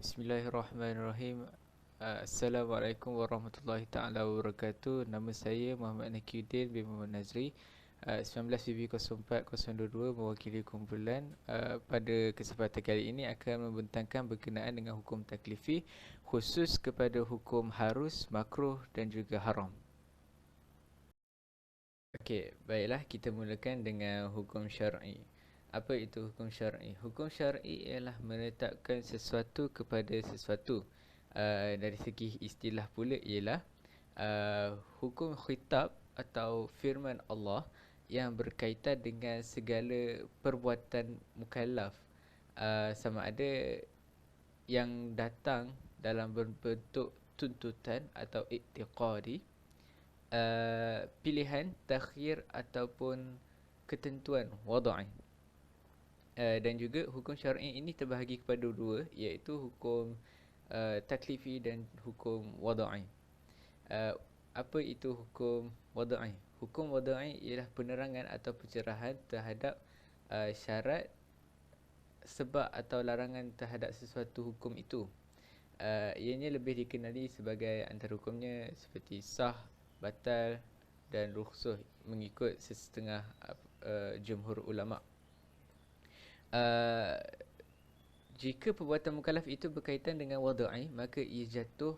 Bismillahirrahmanirrahim. Assalamualaikum warahmatullahi taala wabarakatuh. Nama saya Muhammad Nakiuddin bin Muhammad Nazri. 19BB04-022 mewakili kumpulan. Pada kesempatan kali ini akan membentangkan berkenaan dengan hukum taklifi, khusus kepada hukum harus, makruh dan juga haram. Okey, baiklah, kita mulakan dengan hukum syar'i. Apa itu hukum syar'i? Hukum syar'i ialah menetapkan sesuatu kepada sesuatu. Dari segi istilah pula ialah hukum khitab atau firman Allah yang berkaitan dengan segala perbuatan mukallaf, sama ada yang datang dalam berbentuk tuntutan atau iktiqadi, pilihan, takhir ataupun ketentuan wada'i. Dan juga hukum syar'i ini terbahagi kepada dua, iaitu hukum taklifi dan hukum wada'i. Apa itu hukum wada'i? Hukum wada'i ialah penerangan atau pencerahan terhadap syarat, sebab atau larangan terhadap sesuatu hukum itu. Ianya lebih dikenali sebagai antara hukumnya seperti sah, batal dan rukhsah mengikut sesetengah jumhur ulama'. Jika perbuatan mukallaf itu berkaitan dengan wada'i, maka ia jatuh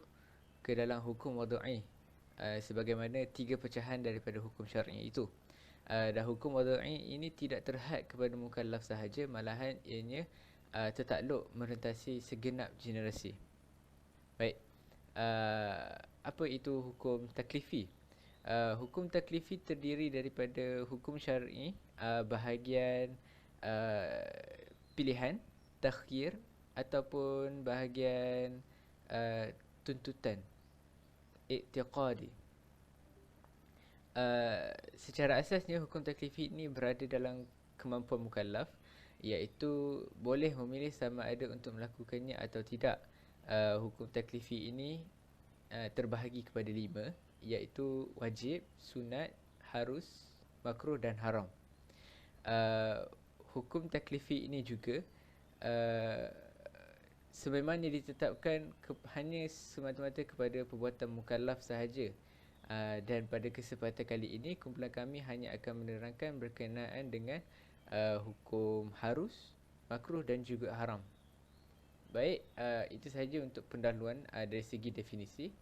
ke dalam hukum wada'i, sebagaimana tiga pecahan daripada hukum syar'i itu. Dan hukum wada'i ini tidak terhad kepada mukallaf sahaja, malahan ianya tertakluk merentasi segenap generasi. Baik, apa itu hukum taklifi? Hukum taklifi terdiri daripada hukum syar'i, bahagian pilihan, takhir ataupun bahagian tuntutan, iktiqadi. Secara asasnya hukum taklifi ini berada dalam kemampuan mukallaf, iaitu boleh memilih sama ada untuk melakukannya atau tidak. Hukum taklifi ini terbahagi kepada 5, iaitu wajib, sunat, harus, makruh dan haram. Hukum taklifi ini juga sememangnya ditetapkan hanya semata-mata kepada perbuatan mukallaf sahaja. Dan pada kesempatan kali ini, kumpulan kami hanya akan menerangkan berkenaan dengan hukum harus, makruh dan juga haram. Baik, itu sahaja untuk pendahuluan dari segi definisi.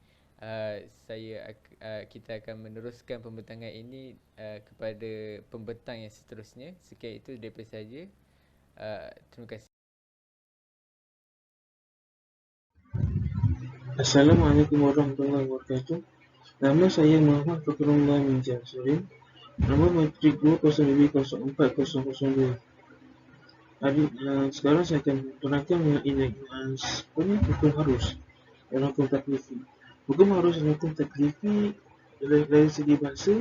Kita akan meneruskan pembentangan ini kepada pembentang yang seterusnya. Sekian itu daripada saya. Terima kasih. Assalamualaikum warahmatullahi wabarakatuh. Nama saya Muhammad Fakrullah bin Jamsuddin. Nombor matrik 20BB04-002. Sekarang saya akan menerangkan mengenai hukum harus dan hukum taklifi. Hukum harus dan hukum taklifi dari segi bahasa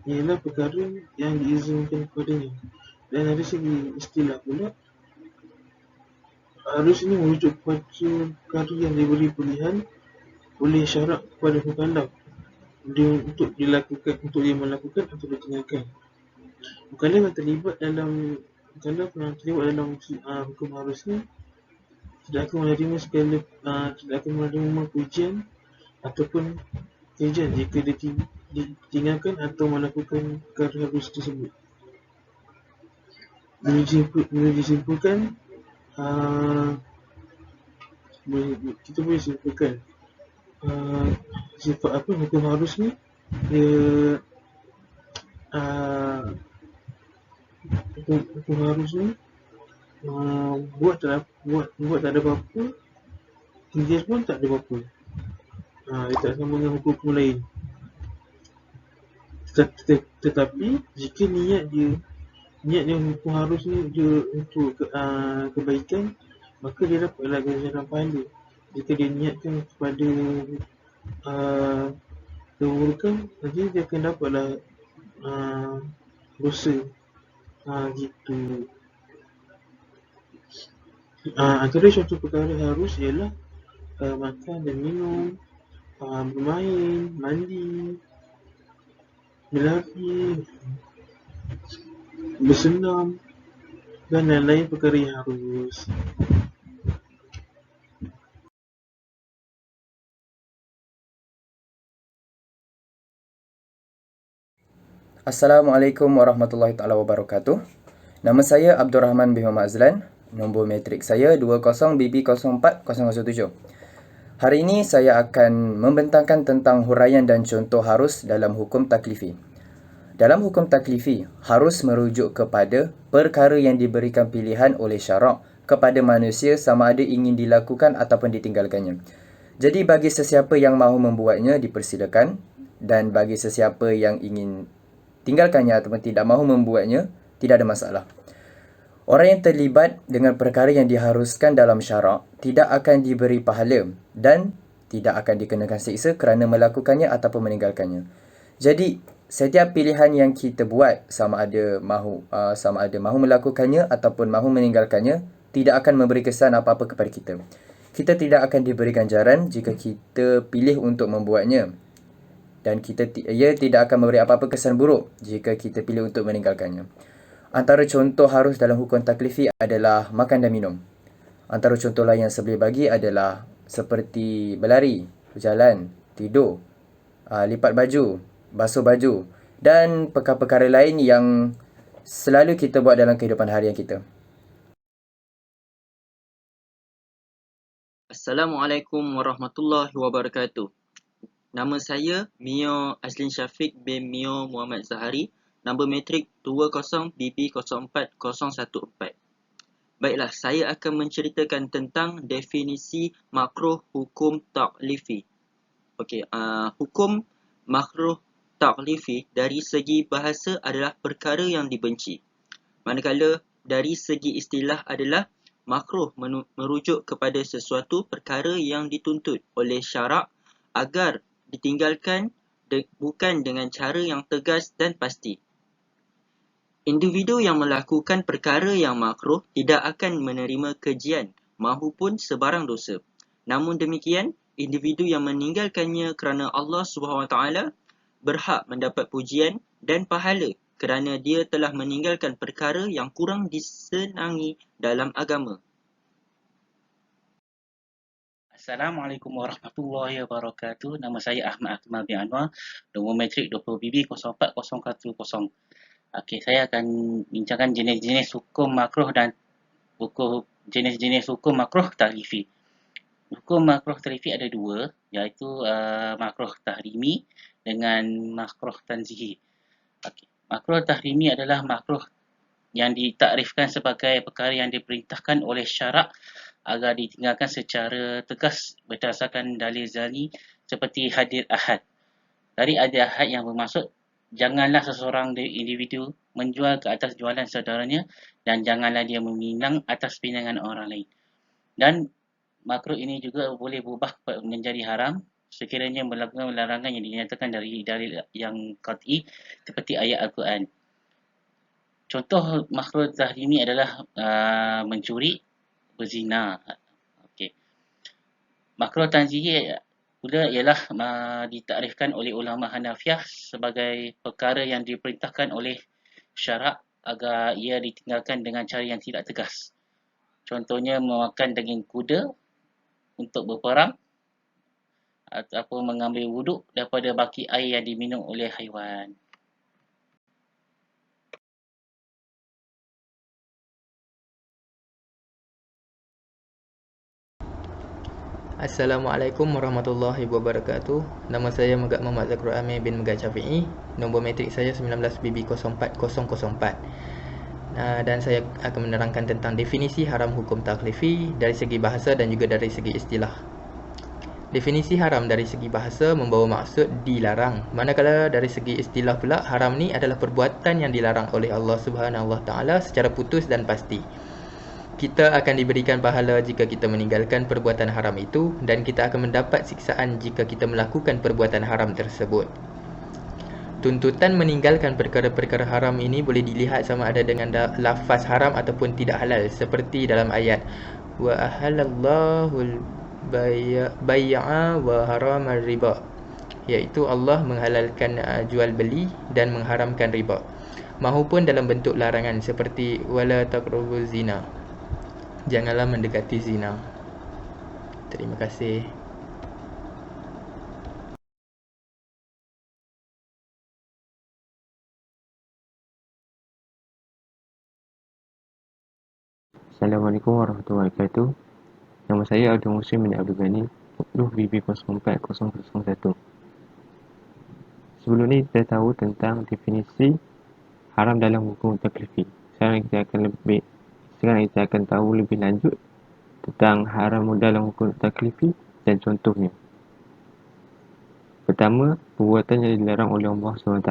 ialah perkara yang diizinkan kepadanya, dan dari segi istilah pula, harus ini merujuk kepada perkara yang diberi pilihan oleh syarak kepada mukallaf untuk dia melakukan atau ditinggalkan. Mukallaf yang terlibat dalam hukum harus ni tidak akan menerima pujian ataupun kejian jika ditinggalkan atau melakukan perkara harus tersebut. Kita boleh simpulkan sifat apa hukum harus ni, dia hukum harus ni buat tak ada apa-apa, tinggal pun tak ada apa-apa. Dia tak sama dengan hukum lain. Tetapi jika niat dia hukum harus ni dia untuk kebaikan, maka dia dapatlah ganjaran pahala. Jika dia niatkan kepada keburukan, nanti dia akan dapatlah dosa. Gitu. Antara contoh perkara harus ialah makan dan minum, bermain, mandi, berlari, bersenam dan lain-lain perkara yang harus. Assalamualaikum warahmatullahi taala wabarakatuh. Nama saya Abdul Rahman bin Muhammad Azlan. Nombor metrik saya 20BB040007. Hari ini saya akan membentangkan tentang huraian dan contoh harus dalam hukum taklifi. Dalam hukum taklifi, harus merujuk kepada perkara yang diberikan pilihan oleh syarak kepada manusia sama ada ingin dilakukan ataupun ditinggalkannya. Jadi bagi sesiapa yang mahu membuatnya dipersilakan, dan bagi sesiapa yang ingin tinggalkannya ataupun tidak mahu membuatnya, tidak ada masalah. Orang yang terlibat dengan perkara yang diharuskan dalam syarak tidak akan diberi pahala dan tidak akan dikenakan siksa kerana melakukannya ataupun meninggalkannya. Jadi, setiap pilihan yang kita buat sama ada mahu melakukannya ataupun mahu meninggalkannya tidak akan memberi kesan apa-apa kepada kita. Kita tidak akan diberi ganjaran jika kita pilih untuk membuatnya, dan ia tidak akan memberi apa-apa kesan buruk jika kita pilih untuk meninggalkannya. Antara contoh harus dalam hukum taklifi adalah makan dan minum. Antara contoh lain yang saya boleh bagi adalah seperti berlari, berjalan, tidur, lipat baju, basuh baju dan perkara-perkara lain yang selalu kita buat dalam kehidupan harian kita. Assalamualaikum warahmatullahi wabarakatuh. Nama saya Mio Azlin Syafiq bin Mio Muhammad Zahari. Nombor metrik 20BB040014. Baiklah, saya akan menceritakan tentang definisi makruh hukum taklifi. Hukum makruh taklifi dari segi bahasa adalah perkara yang dibenci. Manakala dari segi istilah adalah makruh merujuk kepada sesuatu perkara yang dituntut oleh syarak agar ditinggalkan bukan dengan cara yang tegas dan pasti. Individu yang melakukan perkara yang makruh tidak akan menerima kejian mahupun sebarang dosa. Namun demikian, individu yang meninggalkannya kerana Allah SWT berhak mendapat pujian dan pahala kerana dia telah meninggalkan perkara yang kurang disenangi dalam agama. Assalamualaikum warahmatullahi wabarakatuh. Nama saya Ahmad Akmal bin Anwar. Nombor metrik 20BB040010. Okey, saya akan bincangkan jenis-jenis hukum makruh dan jenis-jenis hukum makruh taklifi. Hukum makruh taklifi ada dua, iaitu makruh tahrimi dengan makruh tanzihi. Okey, makruh tahrimi adalah makruh yang ditakrifkan sebagai perkara yang diperintahkan oleh syarak agar ditinggalkan secara tegas berdasarkan dalil zani seperti hadis ahad. Dari hadis ahad yang bermaksud janganlah seseorang individu menjual ke atas jualan saudaranya dan janganlah dia meminang atas pinangan orang lain. Dan makruh ini juga boleh berubah menjadi haram sekiranya melakukan larangan yang dinyatakan dari dalil yang qat'i seperti ayat Al-Quran. Contoh makruh tahrimi adalah mencuri, berzina. Okey. Makruh tanzihi pula ialah ditakrifkan oleh ulama Hanafiyah sebagai perkara yang diperintahkan oleh syarak agar ia ditinggalkan dengan cara yang tidak tegas. Contohnya memakan daging kuda untuk berperang ataupun mengambil wuduk daripada baki air yang diminum oleh haiwan. Assalamualaikum warahmatullahi wabarakatuh. Nama saya Megat Muhammad Zakrul Amir bin Megat Syafi'i. Nombor metrik saya 19BB040004. Dan saya akan menerangkan tentang definisi haram hukum taklifi dari segi bahasa dan juga dari segi istilah. Definisi haram dari segi bahasa membawa maksud dilarang. Manakala dari segi istilah pula, haram ni adalah perbuatan yang dilarang oleh Allah Subhanahu Wa Taala secara putus dan pasti. Kita akan diberikan pahala jika kita meninggalkan perbuatan haram itu dan kita akan mendapat siksaan jika kita melakukan perbuatan haram tersebut. Tuntutan meninggalkan perkara-perkara haram ini boleh dilihat sama ada dengan lafaz haram ataupun tidak halal seperti dalam ayat wa ahallallahu al-bai'a wa haramal riba, iaitu Allah menghalalkan jual beli dan mengharamkan riba, mahupun dalam bentuk larangan seperti wala taqrabuz zina, janganlah mendekati zina. Terima kasih. Assalamualaikum warahmatullahi wabarakatuh. Nama saya Abdul Muslim bin Abdul Ghani, 10 BB 040001. Sebelum ni kita tahu tentang definisi haram dalam hukum taklifi. Sekarang kita akan tahu lebih lanjut tentang haram dalam hukum taklifi dan contohnya. Pertama, perbuatan yang dilarang oleh Allah SWT.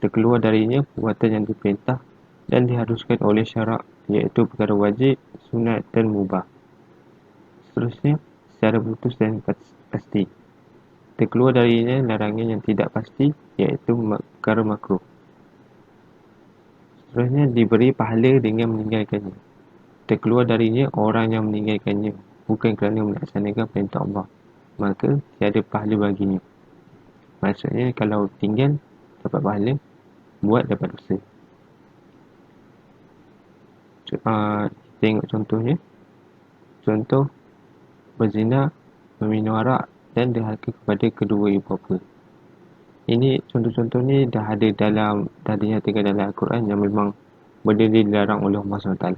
Terkeluar darinya perbuatan yang diperintah dan diharuskan oleh syarak, iaitu perkara wajib, sunat dan mubah. Seterusnya, secara putus dan pasti. Terkeluar darinya larangan yang tidak pasti, iaitu perkara makruh. Seterusnya, diberi pahala dengan meninggalkannya. Terkeluar darinya orang yang meninggalkannya, bukan kerana melaksanakan perintah Allah, maka tiada pahala baginya. Maksudnya, kalau tinggal, dapat pahala, buat dapat dosa. Tengok contohnya. Contoh, berzina, meminum arak dan derhaka kepada kedua ibu bapa. Ini contoh-contoh ni dah dinyatakan dalam Al-Quran yang memang benda dia dilarang oleh Allah SWT.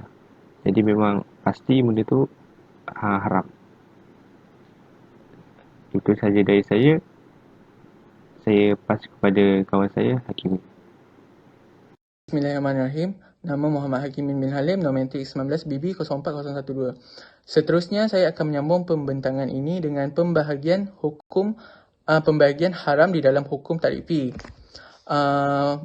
Jadi memang pasti benda tu haram. Itu saja dari saya. Saya pas kepada kawan saya, Hakim. Bismillahirrahmanirrahim. Nama Muhammad Hakimin bin Halim, nombor metrik 19 BB 040012. Seterusnya saya akan menyambung pembentangan ini dengan pembahagian haram di dalam hukum taklifi.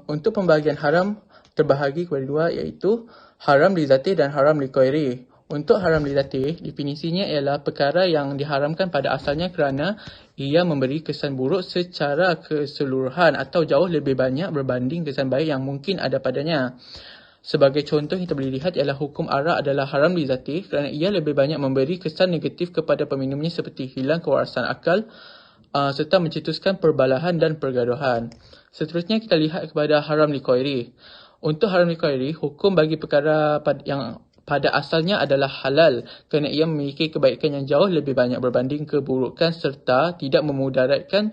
Untuk pembahagian haram terbahagi kepada dua, iaitu haram li zati dan haram li ghairi. Untuk haram li zati, definisinya ialah perkara yang diharamkan pada asalnya kerana ia memberi kesan buruk secara keseluruhan atau jauh lebih banyak berbanding kesan baik yang mungkin ada padanya. Sebagai contoh kita boleh lihat ialah hukum arak adalah haram li zati kerana ia lebih banyak memberi kesan negatif kepada peminumnya seperti hilang kewarasan akal serta mencetuskan perbalahan dan pergaduhan. Seterusnya kita lihat kepada haram li ghairi. Untuk haram li ghairi, hukum bagi perkara yang pada asalnya adalah halal kerana ia memiliki kebaikan yang jauh lebih banyak berbanding keburukan serta tidak memudaratkan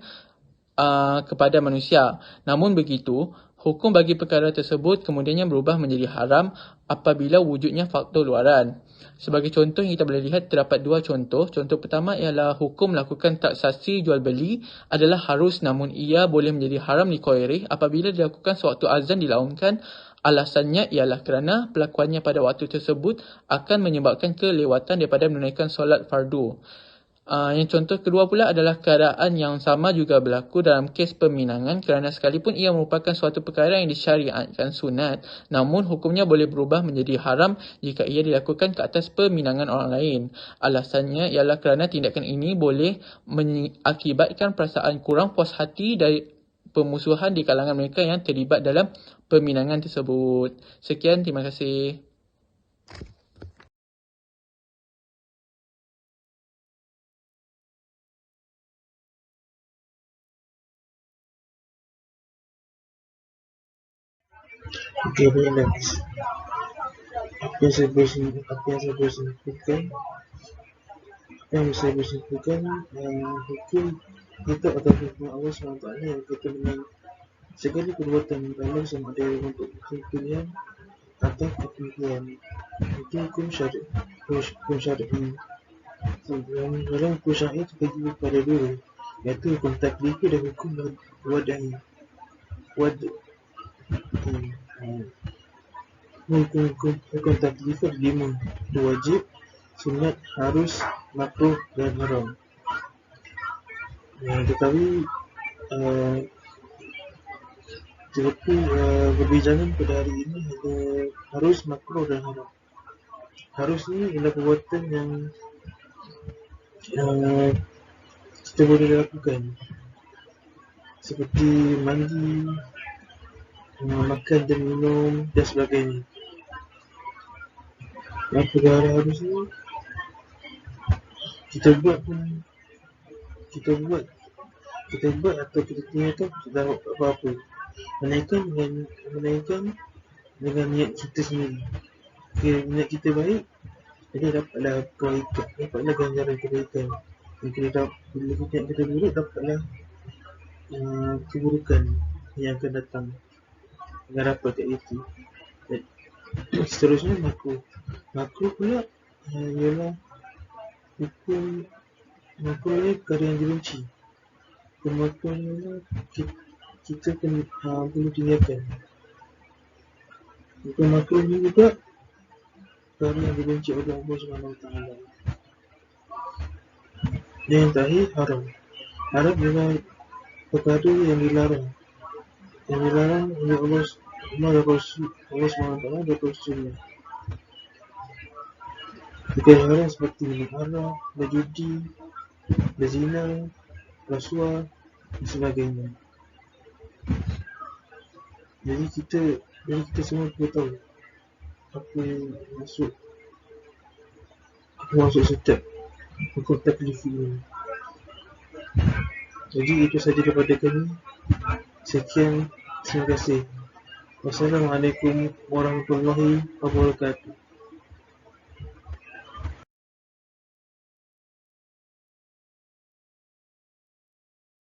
kepada manusia. Namun begitu, hukum bagi perkara tersebut kemudiannya berubah menjadi haram apabila wujudnya faktor luaran. Sebagai contoh kita boleh lihat terdapat dua contoh. Contoh pertama ialah hukum melakukan transaksi jual beli adalah harus, namun ia boleh menjadi haram li ghairi apabila dilakukan sewaktu azan dilaungkan. Alasannya ialah kerana pelakuannya pada waktu tersebut akan menyebabkan kelewatan daripada menunaikan solat fardu. Yang contoh kedua pula adalah keadaan yang sama juga berlaku dalam kes peminangan kerana sekalipun ia merupakan suatu perkara yang disyariatkan sunat, namun hukumnya boleh berubah menjadi haram jika ia dilakukan ke atas peminangan orang lain. Alasannya ialah kerana tindakan ini boleh mengakibatkan perasaan kurang puas hati dari pemusuhan di kalangan mereka yang terlibat dalam peminangan tersebut. Sekian, terima kasih. Okey, baiklah. Apa yang saya boleh simpulkan, hukum kita atau hukum Allah SWT yang berkaitan dengan segala perbuatan dalam sama ada untuk kemungkinan atau kemungkinan. Itu hukum syar'i. Dalam hukum syar'i terbagi kepada dua, iaitu hukum taklifi dan hukum wada'i. Hukum taklifi ada 5, wajib, sunat, harus, makruh dan haram. Tetapi perbincangan pada hari ini hanya harus, makruh dan haram. Harus ni ialah perbuatan yang kita boleh lakukan, seperti mandi, makan dan minum dan sebagainya. Dan perkara harus ni kita buat atau kita tinggalkan tidak dapat apa-apa, menaikkan dengan niat kita sendiri. Niat kita baik, jadi dapatlah kebaikan, dapatlah ganjaran kebaikan. Bila niat kita buruk, dapatlah keburukan yang akan datang. Jangan dapat kat itu. Seterusnya makro. Makro pula ialah hukum makro ni perkara yang dibenci. Hukum makro ni ialah kita perlu tinggalkan. Hukum makro ni juga perkara yang dibenci oleh Allah SWT. Dan yang terakhir, haram. Haram ialah perkara yang dilarang. Yang dilarang oleh Allah SWT dan Rasulnya. Perkara seperti minum berjudi, berzina, rasuah dan sebagainya. Jadi kita semua perlu tahu apa masuk setiap hukum taklifi ini. Jadi itu saja daripada kami. Sekian, terima kasih. Wassalamualaikum warahmatullahi wabarakatuh.